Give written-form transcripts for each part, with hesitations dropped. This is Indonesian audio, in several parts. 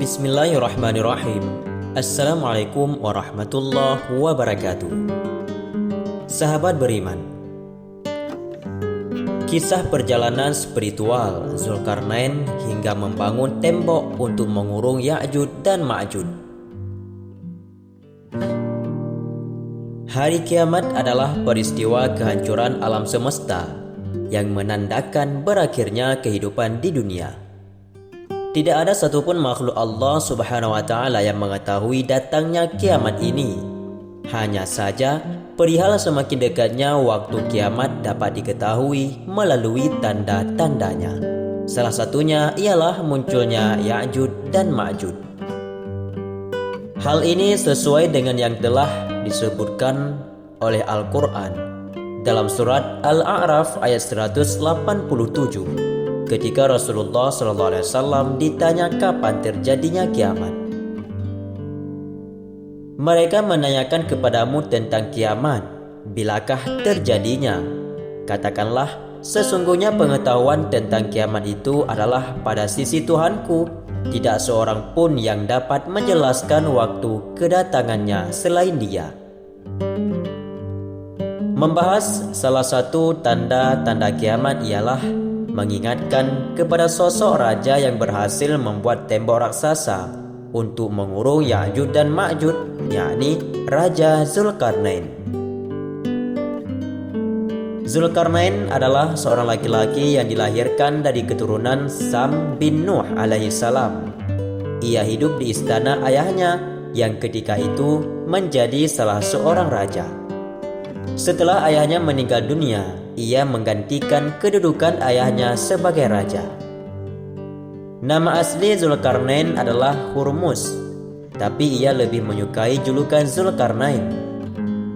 Bismillahirrahmanirrahim. Assalamualaikum warahmatullahi wabarakatuh. Sahabat beriman, kisah perjalanan spiritual Zulkarnain hingga membangun tembok untuk mengurung Ya'juj dan Ma'juj. Hari kiamat adalah peristiwa kehancuran alam semesta yang menandakan berakhirnya kehidupan di dunia. Tidak ada satupun makhluk Allah Subhanahu wa Ta'ala yang mengetahui datangnya kiamat ini. Hanya saja, perihal semakin dekatnya waktu kiamat dapat diketahui melalui tanda-tandanya. Salah satunya ialah munculnya Ya'juj dan Ma'juj. Hal ini sesuai dengan yang telah disebutkan oleh Al-Quran dalam surat Al-A'raf ayat 187. Ketika Rasulullah SAW ditanya kapan terjadinya kiamat. Mereka menanyakan kepadamu tentang kiamat, bilakah terjadinya? Katakanlah, sesungguhnya pengetahuan tentang kiamat itu adalah pada sisi Tuhanku. Tidak seorang pun yang dapat menjelaskan waktu kedatangannya selain Dia. Membahas salah satu tanda-tanda kiamat ialah mengingatkan kepada sosok raja yang berhasil membuat tembok raksasa untuk mengurung Ya'juj dan Ma'juj, yakni Raja Zulkarnain. Zulkarnain adalah seorang laki-laki yang dilahirkan dari keturunan Sam bin Nuh alaihissalam. Ia hidup di istana ayahnya yang ketika itu menjadi salah seorang raja. Setelah ayahnya meninggal dunia, ia menggantikan kedudukan ayahnya sebagai raja. Nama asli Zulkarnain adalah Hurmuz, tapi ia lebih menyukai julukan Zulkarnain.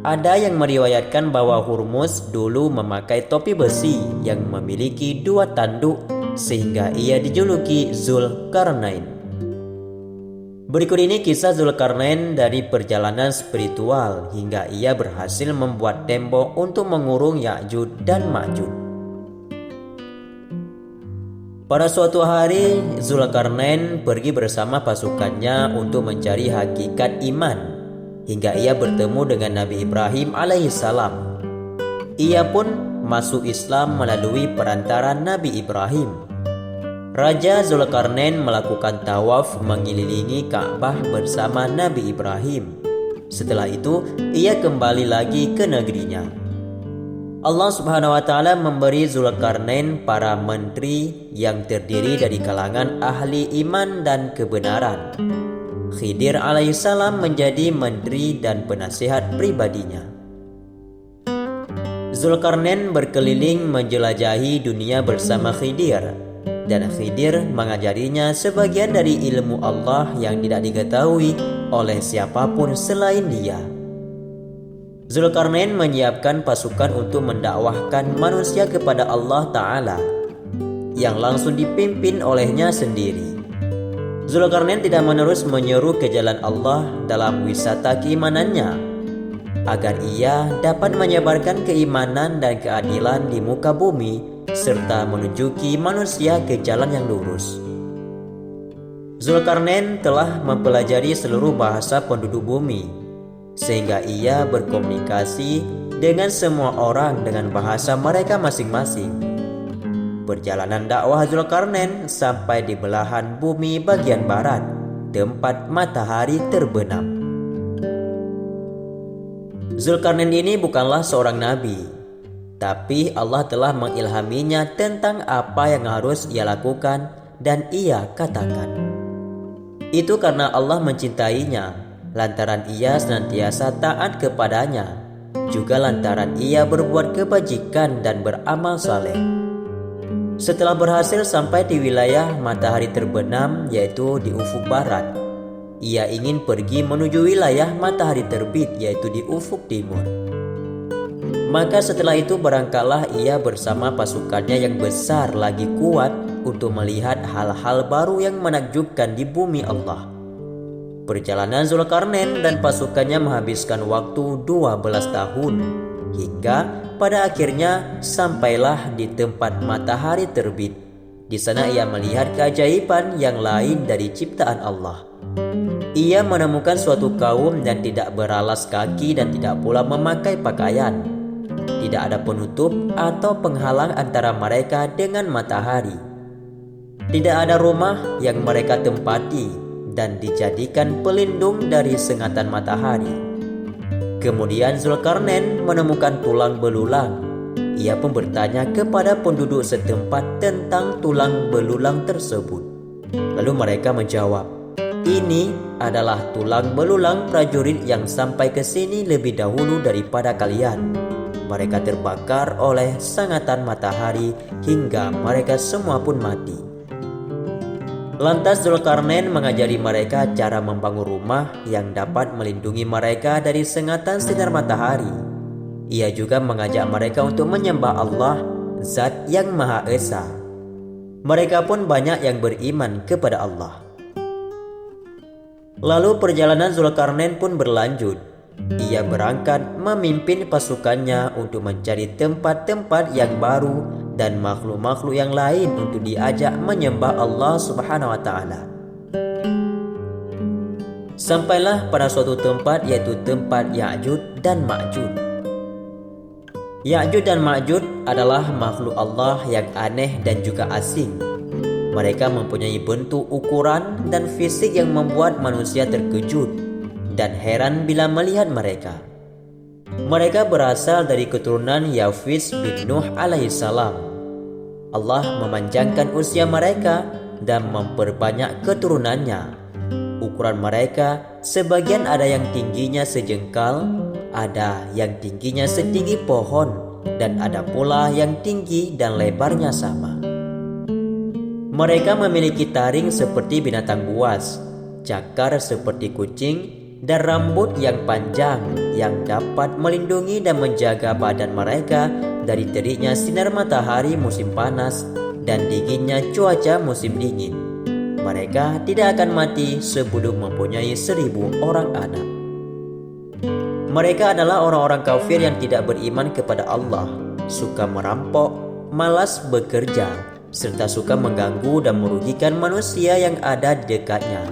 Ada yang meriwayatkan bahwa Hurmuz dulu memakai topi besi yang memiliki dua tanduk sehingga ia dijuluki Zulkarnain. Berikut ini kisah Zulkarnain dari perjalanan spiritual hingga ia berhasil membuat tembok untuk mengurung Ya'juj dan Ma'juj. Pada suatu hari, Zulkarnain pergi bersama pasukannya untuk mencari hakikat iman hingga ia bertemu dengan Nabi Ibrahim alaihissalam. Ia pun masuk Islam melalui perantara Nabi Ibrahim. Raja Zulkarnain melakukan tawaf mengelilingi Ka'bah bersama Nabi Ibrahim. Setelah itu, ia kembali lagi ke negerinya. Allah Subhanahu wa Ta'ala memberi Zulkarnain para menteri yang terdiri dari kalangan ahli iman dan kebenaran. Khidir alaihissalam menjadi menteri dan penasihat pribadinya. Zulkarnain berkeliling menjelajahi dunia bersama Khidir. Dan Khidir mengajarinya sebagian dari ilmu Allah yang tidak diketahui oleh siapapun selain dia. Zulkarnain menyiapkan pasukan untuk mendakwahkan manusia kepada Allah Ta'ala yang langsung dipimpin olehnya sendiri. Zulkarnain tidak menerus menyeru ke jalan Allah dalam wisata keimanannya agar ia dapat menyebarkan keimanan dan keadilan di muka bumi serta menunjuki manusia ke jalan yang lurus. Zulkarnain telah mempelajari seluruh bahasa penduduk bumi sehingga ia berkomunikasi dengan semua orang dengan bahasa mereka masing-masing. Perjalanan dakwah Zulkarnain sampai di belahan bumi bagian barat, tempat matahari terbenam. Zulkarnain ini bukanlah seorang nabi, tapi Allah telah mengilhaminya tentang apa yang harus ia lakukan dan ia katakan. Itu karena Allah mencintainya, lantaran ia senantiasa taat kepadanya, juga lantaran ia berbuat kebajikan dan beramal saleh. Setelah berhasil sampai di wilayah matahari terbenam, yaitu di ufuk barat, ia ingin pergi menuju wilayah matahari terbit, yaitu di ufuk timur. Maka setelah itu berangkatlah ia bersama pasukannya yang besar lagi kuat untuk melihat hal-hal baru yang menakjubkan di bumi Allah. Perjalanan Zulkarnain dan pasukannya menghabiskan waktu 12 tahun hingga pada akhirnya sampailah di tempat matahari terbit Di sana ia melihat keajaiban yang lain dari ciptaan Allah. Ia menemukan suatu kaum yang tidak beralas kaki dan tidak pula memakai pakaian. Tidak ada penutup atau penghalang antara mereka dengan matahari. Tidak ada rumah yang mereka tempati dan dijadikan pelindung dari sengatan matahari. Kemudian Zulkarnain menemukan tulang belulang. Ia pun bertanya kepada penduduk setempat tentang tulang belulang tersebut. Lalu mereka menjawab, "Ini adalah tulang belulang prajurit yang sampai ke sini lebih dahulu daripada kalian. Mereka terbakar oleh sengatan matahari hingga mereka semua pun mati." Lantas Zulkarnain mengajari mereka cara membangun rumah yang dapat melindungi mereka dari sengatan sinar matahari. Ia juga mengajak mereka untuk menyembah Allah, Zat yang Maha Esa. Mereka pun banyak yang beriman kepada Allah. Lalu perjalanan Zulkarnain pun berlanjut. Ia berangkat memimpin pasukannya untuk mencari tempat-tempat yang baru dan makhluk-makhluk yang lain untuk diajak menyembah Allah Subhanahu wa Ta'ala. Sampailah pada suatu tempat, yaitu tempat Ya'juj dan Ma'juj. Ya'juj dan Ma'juj adalah makhluk Allah yang aneh dan juga asing. Mereka mempunyai bentuk, ukuran, dan fisik yang membuat manusia terkejut dan heran bila melihat mereka. Mereka berasal dari keturunan Yafis bin Nuh alaihissalam. Allah memanjangkan usia mereka dan memperbanyak keturunannya. Ukuran mereka sebagian ada yang tingginya sejengkal, ada yang tingginya setinggi pohon, dan ada pula yang tinggi dan lebarnya sama. Mereka memiliki taring seperti binatang buas, cakar seperti kucing, dan rambut yang panjang yang dapat melindungi dan menjaga badan mereka dari teriknya sinar matahari musim panas dan dinginnya cuaca musim dingin. Mereka tidak akan mati sebelum mempunyai 1000 orang anak. Mereka adalah orang-orang kafir yang tidak beriman kepada Allah, suka merampok, malas bekerja, serta suka mengganggu dan merugikan manusia yang ada di dekatnya.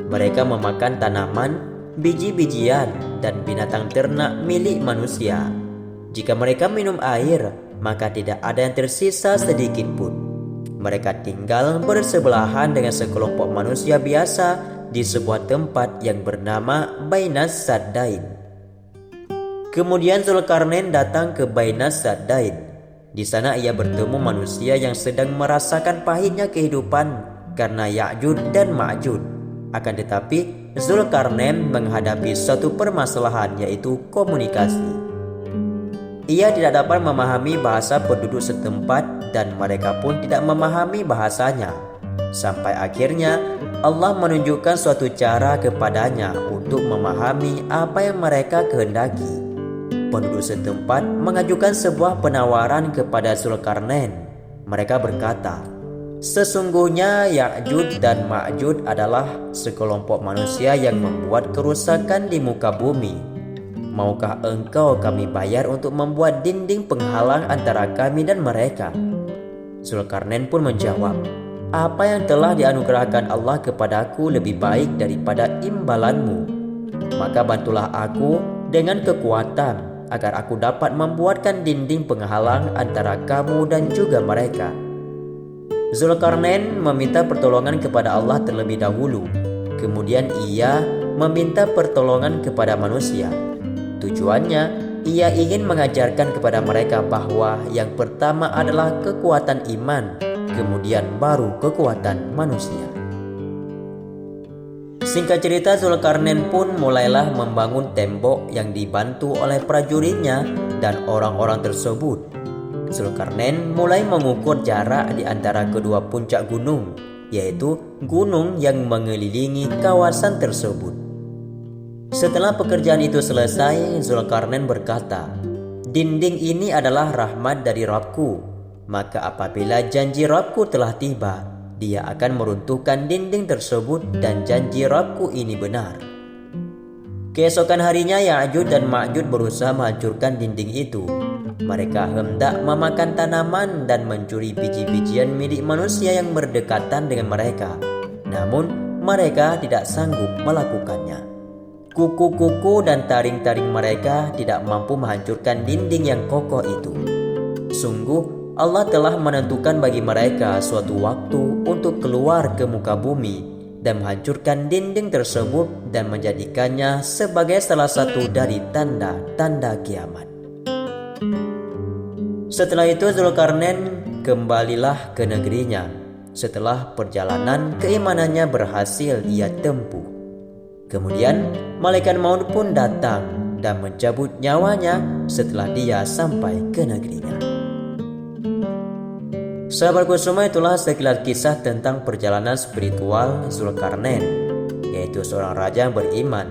Mereka memakan tanaman, biji-bijian, dan binatang ternak milik manusia. Jika mereka minum air, maka tidak ada yang tersisa sedikit pun. Mereka tinggal bersebelahan dengan sekelompok manusia biasa di sebuah tempat yang bernama Bainas Saddain. Kemudian Zulkarnain datang ke Bainas Saddain. Di sana ia bertemu manusia yang sedang merasakan pahitnya kehidupan karena Ya'juj dan Ma'juj. Akan tetapi Zulkarnain menghadapi suatu permasalahan, yaitu komunikasi. Ia tidak dapat memahami bahasa penduduk setempat dan mereka pun tidak memahami bahasanya. Sampai akhirnya Allah menunjukkan suatu cara kepadanya untuk memahami apa yang mereka kehendaki. Penduduk setempat mengajukan sebuah penawaran kepada Zulkarnain. Mereka berkata, "Sesungguhnya Ya'juj dan Ma'juj adalah sekelompok manusia yang membuat kerusakan di muka bumi. Maukah engkau kami bayar untuk membuat dinding penghalang antara kami dan mereka?" Zulkarnain pun menjawab, "Apa yang telah dianugerahkan Allah kepadaku lebih baik daripada imbalanmu. Maka bantulah aku dengan kekuatan agar aku dapat membuatkan dinding penghalang antara kamu dan juga mereka." Zulkarnain meminta pertolongan kepada Allah terlebih dahulu. Kemudian ia meminta pertolongan kepada manusia. Tujuannya, ia ingin mengajarkan kepada mereka bahwa yang pertama adalah kekuatan iman, kemudian baru kekuatan manusia. Singkat cerita, Zulkarnain pun mulailah membangun tembok yang dibantu oleh prajuritnya dan orang-orang tersebut. Zulkarnain mulai mengukur jarak di antara kedua puncak gunung, yaitu gunung yang mengelilingi kawasan tersebut. Setelah pekerjaan itu selesai, Zulkarnain berkata, "Dinding ini adalah rahmat dari Rabbku, maka apabila janji Rabbku telah tiba, Dia akan meruntuhkan dinding tersebut dan janji Rabbku ini benar." Keesokan harinya Ya'juj dan Ma'juj berusaha menghancurkan dinding itu. Mereka hendak memakan tanaman dan mencuri biji-bijian milik manusia yang berdekatan dengan mereka. Namun mereka tidak sanggup melakukannya. Kuku-kuku dan taring-taring mereka tidak mampu menghancurkan dinding yang kokoh itu. Sungguh Allah telah menentukan bagi mereka suatu waktu untuk keluar ke muka bumi dan menghancurkan dinding tersebut dan menjadikannya sebagai salah satu dari tanda-tanda kiamat. Setelah itu Zulkarnain kembalilah ke negerinya setelah perjalanan keimanannya berhasil ia tempuh. Kemudian malaikat maut pun datang dan mencabut nyawanya setelah dia sampai ke negerinya. Sahabatku semua, itulah sekilas kisah tentang perjalanan spiritual Zulkarnain, yaitu seorang raja yang beriman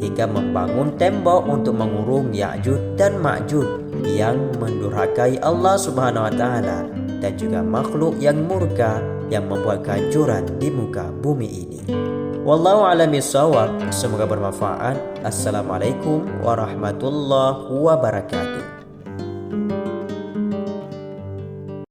hingga membangun tembok untuk mengurung Ya'juj dan Ma'juj yang mendurhakai Allah Subhanahu wa taala dan juga makhluk yang murka yang membuat kehancuran di muka bumi ini. Wallahu a'lam bishawab. Semoga bermanfaat. Assalamualaikum warahmatullahi wabarakatuh.